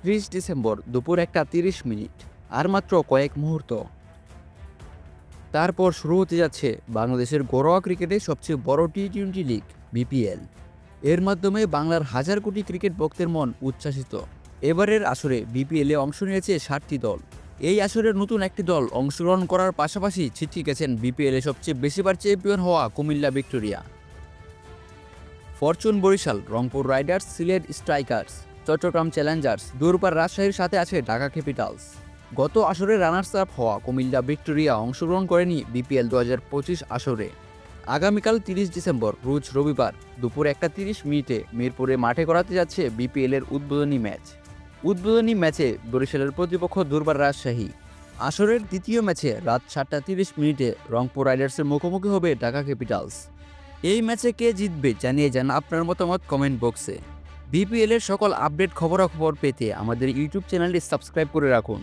30 December দুপুর 1:30। আর মাত্র কয়েক মুহূর্ত। তারপর শুরু হতে যাচ্ছে বাংলাদেশের ঘরোয়া ক্রিকেটের সবচেয়ে বড় টি-20 লিগ বিপিএল। এর মাধ্যমে বাংলার হাজার কোটি ক্রিকেট ভক্তের মন উচ্ছ্বাসিত। এবারের আসরে বিপিএলে অংশ নিয়েছে 7টি দল। এই আসরের নতুন একটি দল অংশগ্রহণ করার পাশাপাশি ছিটকে গেছেন বিপিএলে সবচেয়ে বেশিবার চ্যাম্পিয়ন হওয়া Comilla Victoria, Fortune Barishal, Rangpur Riders, Sylhet Strikers, Chattogram Challengers, দূরপার রাজশাহীর সাথে আছে ঢাকা ক্যাপিটালস। গত আসরে রানার্স আপ হওয়া কুমিল্লা ভিক্টোরিয়া অংশগ্রহণ করেনি বিপিএল 2025 আসরে। আগামীকাল 30 ডিসেম্বর রোজ রবিবার দুপুর 1:30 মিরপুরে মাঠে করাতে যাচ্ছে বিপিএলের উদ্বোধনী ম্যাচ। উদ্বোধনী ম্যাচে বরিশালের প্রতিপক্ষ দূরপার রাজশাহী। আসরের দ্বিতীয় ম্যাচে রাত 7:30 রংপুর রাইডার্সের মুখোমুখি হবে ঢাকা ক্যাপিটালস। এই ম্যাচে কে জিতবে জানিয়ে যান আপনার মতামত কমেন্ট বক্সে। বিপিএল এর সকল আপডেট খবরাখবর পেতে আমাদের ইউটিউব চ্যানেলটি সাবস্ক্রাইব করে রাখুন।